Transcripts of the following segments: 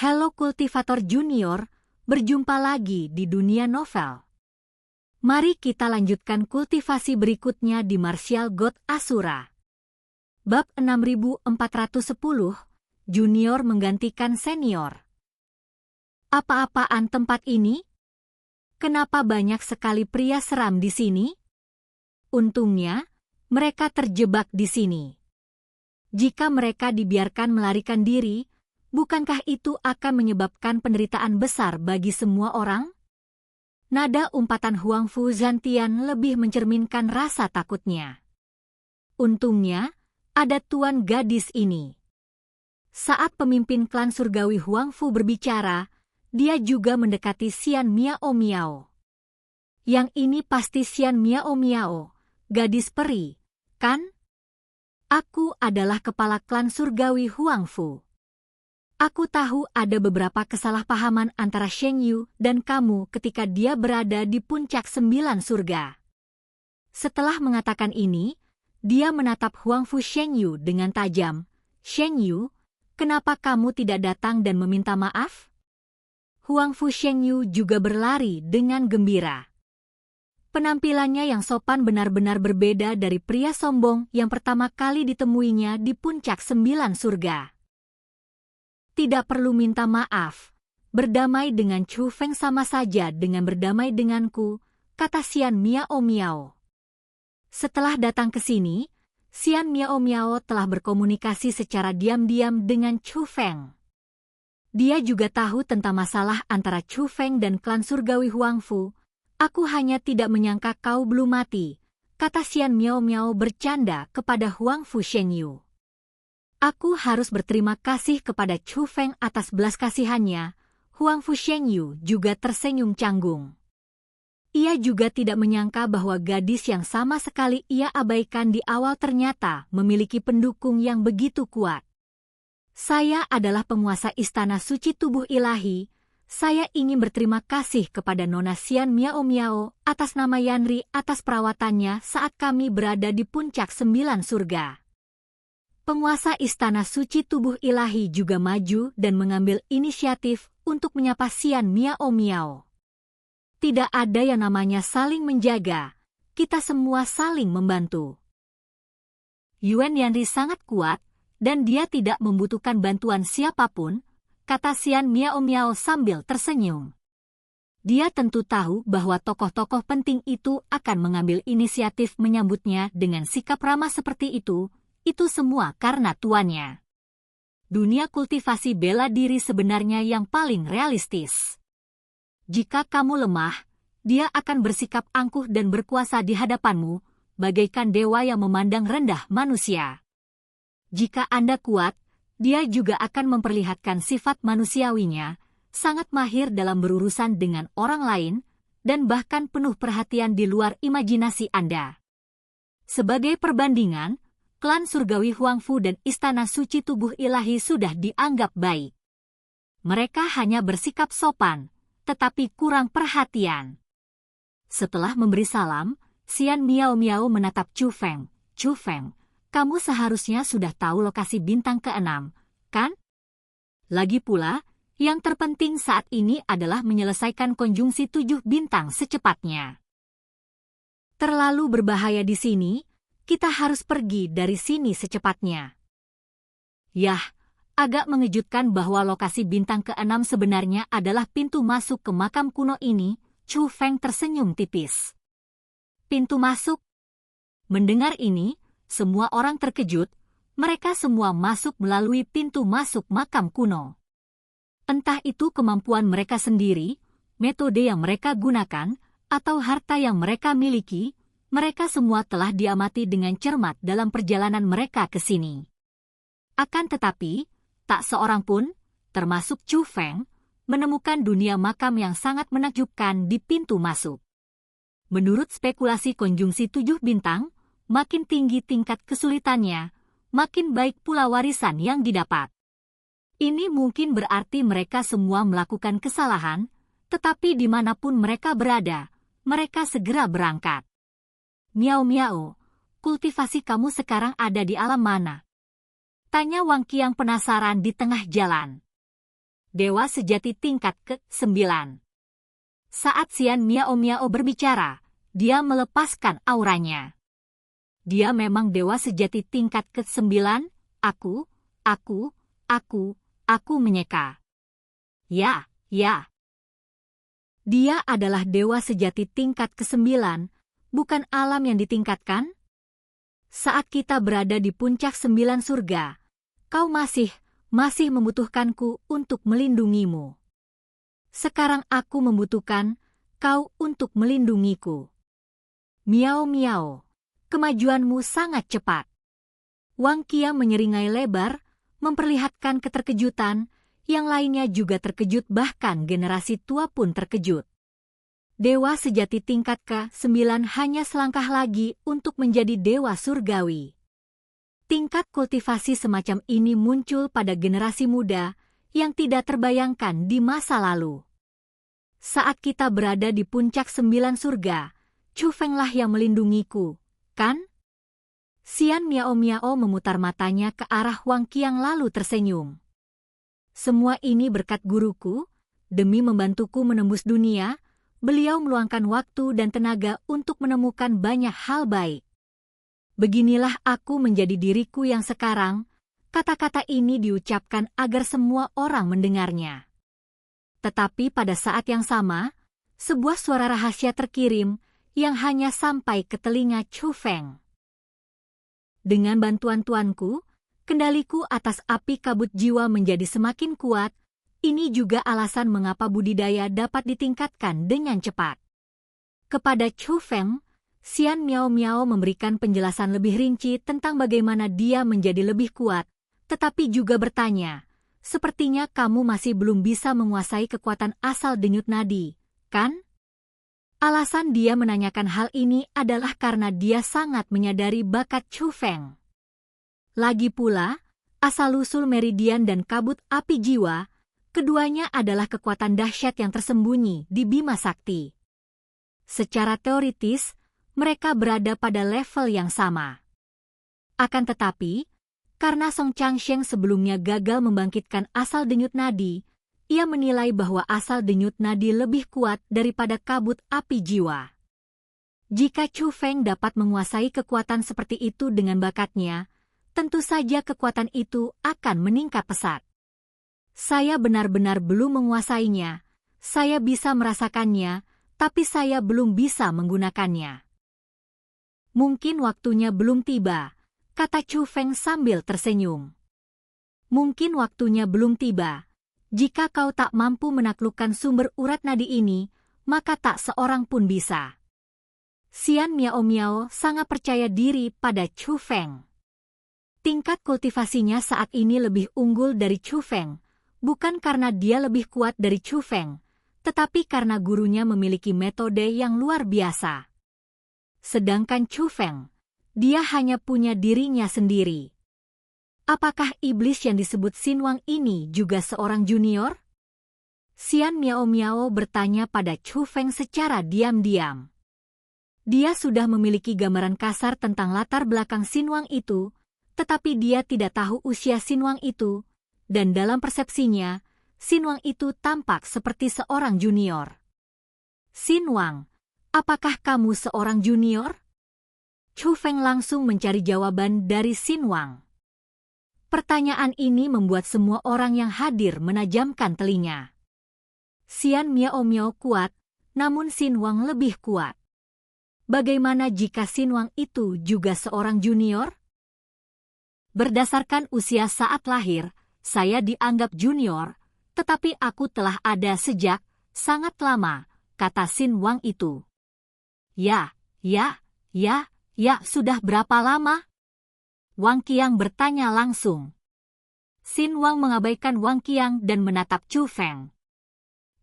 Halo Kultivator Junior, berjumpa lagi di dunia novel. Mari kita lanjutkan kultivasi berikutnya di Martial God Asura. Bab 6410, Junior menggantikan Senior. Apa-apaan tempat ini? Kenapa banyak sekali pria seram di sini? Untungnya, mereka terjebak di sini. Jika mereka dibiarkan melarikan diri, bukankah itu akan menyebabkan penderitaan besar bagi semua orang? Nada umpatan Huang Fu Zhantian lebih mencerminkan rasa takutnya. Untungnya, ada tuan gadis ini. Saat pemimpin klan surgawi Huang Fu berbicara, dia juga mendekati Xian Miao Miao. Yang ini pasti Xian Miao Miao, gadis peri, kan? Aku adalah kepala klan surgawi Huang Fu. Aku tahu ada beberapa kesalahpahaman antara Sheng Yu dan kamu ketika dia berada di puncak 9 surga. Setelah mengatakan ini, dia menatap Huang Fu Sheng Yu dengan tajam. Sheng Yu, kenapa kamu tidak datang dan meminta maaf? Huang Fu Sheng Yu juga berlari dengan gembira. Penampilannya yang sopan benar-benar berbeda dari pria sombong yang pertama kali ditemuinya di puncak 9 surga. Tidak perlu minta maaf. Berdamai dengan Chu Feng sama saja dengan berdamai denganku, kata Xian Miao Miao. Setelah datang ke sini, Xian Miao Miao telah berkomunikasi secara diam-diam dengan Chu Feng. Dia juga tahu tentang masalah antara Chu Feng dan klan surgawi Huang Fu. Aku hanya tidak menyangka kau belum mati, kata Xian Miao Miao bercanda kepada Huang Fu Sheng Yu. Aku harus berterima kasih kepada Chu Feng atas belas kasihannya. Huang Fu Sheng Yu juga tersenyum canggung. Ia juga tidak menyangka bahwa gadis yang sama sekali ia abaikan di awal ternyata memiliki pendukung yang begitu kuat. Saya adalah penguasa Istana Suci Tubuh Ilahi. Saya ingin berterima kasih kepada Nona Xian Miao Miao atas nama Yanri atas perawatannya saat kami berada di puncak 9 surga. Penguasa Istana Suci Tubuh Ilahi juga maju dan mengambil inisiatif untuk menyapa Xian Miao Miao. Tidak ada yang namanya saling menjaga, kita semua saling membantu. Yuan Yanri sangat kuat, dan dia tidak membutuhkan bantuan siapapun, kata Xian Miao Miao sambil tersenyum. Dia tentu tahu bahwa tokoh-tokoh penting itu akan mengambil inisiatif menyambutnya dengan sikap ramah seperti itu semua karena tuannya. Dunia kultivasi bela diri sebenarnya yang paling realistis. Jika kamu lemah, dia akan bersikap angkuh dan berkuasa di hadapanmu, bagaikan dewa yang memandang rendah manusia. Jika Anda kuat, dia juga akan memperlihatkan sifat manusiawinya, sangat mahir dalam berurusan dengan orang lain, dan bahkan penuh perhatian di luar imajinasi Anda. Sebagai perbandingan, klan surgawi Huang Fu dan Istana Suci Tubuh Ilahi sudah dianggap baik. Mereka hanya bersikap sopan, tetapi kurang perhatian. Setelah memberi salam, Xian Miao Miao menatap Chu Feng. Chu Feng, kamu seharusnya sudah tahu lokasi bintang ke-6, kan? Lagi pula, yang terpenting saat ini adalah menyelesaikan konjungsi 7 bintang secepatnya. Terlalu berbahaya di sini, kita harus pergi dari sini secepatnya. Yah, agak mengejutkan bahwa lokasi bintang ke-6 sebenarnya adalah pintu masuk ke makam kuno ini. Chu Feng tersenyum tipis. Pintu masuk? Mendengar ini, semua orang terkejut. Mereka semua masuk melalui pintu masuk makam kuno. Entah itu kemampuan mereka sendiri, metode yang mereka gunakan, atau harta yang mereka miliki, mereka semua telah diamati dengan cermat dalam perjalanan mereka ke sini. Akan tetapi, tak seorang pun, termasuk Chu Feng, menemukan dunia makam yang sangat menakjubkan di pintu masuk. Menurut spekulasi konjungsi 7 bintang, makin tinggi tingkat kesulitannya, makin baik pula warisan yang didapat. Ini mungkin berarti mereka semua melakukan kesalahan, tetapi dimanapun mereka berada, mereka segera berangkat. Miao Miao, kultivasi kamu sekarang ada di alam mana? Tanya Wang Qiang penasaran di tengah jalan. dewa sejati tingkat ke-9. Saat Xian Miao Miao berbicara, dia melepaskan auranya. Dia memang dewa sejati tingkat ke-9, aku menyeka. Ya. Dia adalah dewa sejati tingkat ke-9, bukan alam yang ditingkatkan? Saat kita berada di puncak 9 surga, kau masih membutuhkanku untuk melindungimu. Sekarang aku membutuhkan kau untuk melindungiku. Miao Miao, kemajuanmu sangat cepat. Wang Qiang menyeringai lebar, memperlihatkan keterkejutan, yang lainnya juga terkejut, bahkan generasi tua pun terkejut. Dewa sejati tingkat ke-9 hanya selangkah lagi untuk menjadi dewa surgawi. Tingkat kultivasi semacam ini muncul pada generasi muda yang tidak terbayangkan di masa lalu. Saat kita berada di puncak 9 surga, Chu Fenglah yang melindungiku, kan? Xian Miao Miao memutar matanya ke arah Wang Qiang lalu tersenyum. Semua ini berkat guruku, demi membantuku menembus dunia, beliau meluangkan waktu dan tenaga untuk menemukan banyak hal baik. Beginilah aku menjadi diriku yang sekarang. Kata-kata ini diucapkan agar semua orang mendengarnya. Tetapi pada saat yang sama, sebuah suara rahasia terkirim yang hanya sampai ke telinga Chu Feng. Dengan bantuan tuanku, kendaliku atas api kabut jiwa menjadi semakin kuat. Ini juga alasan mengapa budidaya dapat ditingkatkan dengan cepat. Kepada Chu Feng, Xian Miao Miao memberikan penjelasan lebih rinci tentang bagaimana dia menjadi lebih kuat, tetapi juga bertanya, sepertinya kamu masih belum bisa menguasai kekuatan asal denyut nadi, kan? Alasan dia menanyakan hal ini adalah karena dia sangat menyadari bakat Chu Feng. Lagi pula, asal-usul meridian dan kabut api jiwa, keduanya adalah kekuatan dahsyat yang tersembunyi di Bima Sakti. Secara teoritis, mereka berada pada level yang sama. Akan tetapi, karena Song Changsheng sebelumnya gagal membangkitkan asal denyut nadi, ia menilai bahwa asal denyut nadi lebih kuat daripada kabut api jiwa. Jika Chu Feng dapat menguasai kekuatan seperti itu dengan bakatnya, tentu saja kekuatan itu akan meningkat pesat. Saya benar-benar belum menguasainya, saya bisa merasakannya, tapi saya belum bisa menggunakannya. Mungkin waktunya belum tiba, kata Chu Feng sambil tersenyum. Mungkin waktunya belum tiba. Jika kau tak mampu menaklukkan sumber urat nadi ini, maka tak seorang pun bisa. Xian Miao Miao sangat percaya diri pada Chu Feng. Tingkat kultivasinya saat ini lebih unggul dari Chu Feng, bukan karena dia lebih kuat dari Chu Feng, tetapi karena gurunya memiliki metode yang luar biasa. Sedangkan Chu Feng, dia hanya punya dirinya sendiri. Apakah iblis yang disebut Xinwang ini juga seorang junior? Xian Miao Miao bertanya pada Chu Feng secara diam-diam. Dia sudah memiliki gambaran kasar tentang latar belakang Xinwang itu, tetapi dia tidak tahu usia Xinwang itu, dan dalam persepsinya, Xinwang itu tampak seperti seorang junior. Xinwang, apakah kamu seorang junior? Chu Feng langsung mencari jawaban dari Xinwang. Pertanyaan ini membuat semua orang yang hadir menajamkan telinga. Xian Miao Miao kuat, namun Xinwang lebih kuat. Bagaimana jika Xinwang itu juga seorang junior? Berdasarkan usia saat lahir, saya dianggap junior, tetapi aku telah ada sejak sangat lama, kata Xinwang itu. Ya, sudah berapa lama? Wang Qiang bertanya langsung. Xinwang mengabaikan Wang Qiang dan menatap Chu Feng.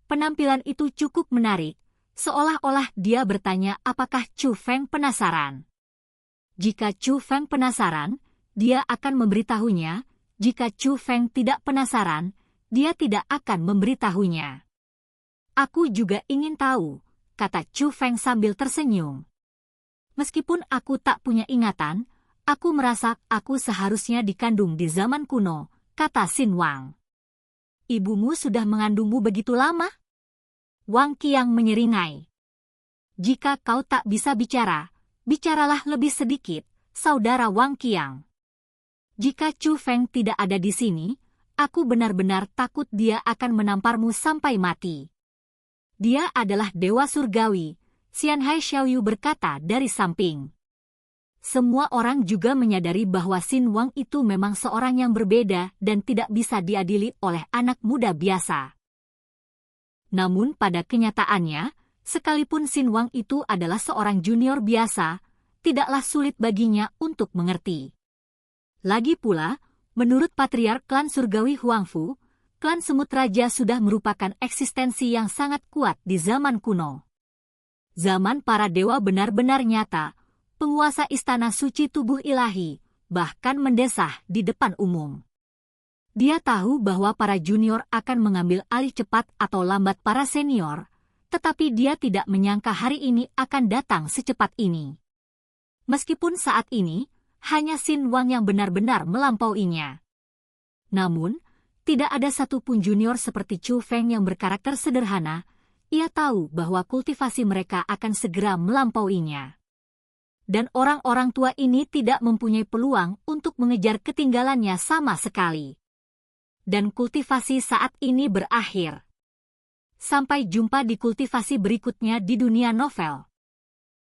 Penampilan itu cukup menarik, seolah-olah dia bertanya apakah Chu Feng penasaran. Jika Chu Feng penasaran, dia akan memberitahunya. Jika Chu Feng tidak penasaran, dia tidak akan memberitahunya. Aku juga ingin tahu, kata Chu Feng sambil tersenyum. Meskipun aku tak punya ingatan, aku merasa aku seharusnya dikandung di zaman kuno, kata Xinwang. ibumu sudah mengandungmu begitu lama? Wang Qiang menyeringai. Jika kau tak bisa bicara, bicaralah lebih sedikit, saudara Wang Qiang. Jika Chu Feng tidak ada di sini, aku benar-benar takut dia akan menamparmu sampai mati. Dia adalah dewa surgawi, Xianhai Xiaoyu berkata dari samping. Semua orang juga menyadari bahwa Xin Wang itu memang seorang yang berbeda dan tidak bisa diadili oleh anak muda biasa. Namun pada kenyataannya, sekalipun Xin Wang itu adalah seorang junior biasa, tidaklah sulit baginya untuk mengerti. Lagi pula, menurut patriark klan surgawi Huangfu, klan Semut Raja sudah merupakan eksistensi yang sangat kuat di zaman kuno. Zaman para dewa benar-benar nyata, penguasa istana suci tubuh ilahi, bahkan mendesah di depan umum. Dia tahu bahwa para junior akan mengambil alih cepat atau lambat para senior, tetapi dia tidak menyangka hari ini akan datang secepat ini. Meskipun saat ini, hanya Xin Wang yang benar-benar melampauinya. Namun, tidak ada satupun junior seperti Chu Feng yang berkarakter sederhana, ia tahu bahwa kultivasi mereka akan segera melampauinya. Dan orang-orang tua ini tidak mempunyai peluang untuk mengejar ketinggalannya sama sekali. Dan kultivasi saat ini berakhir. Sampai jumpa di kultivasi berikutnya di dunia novel.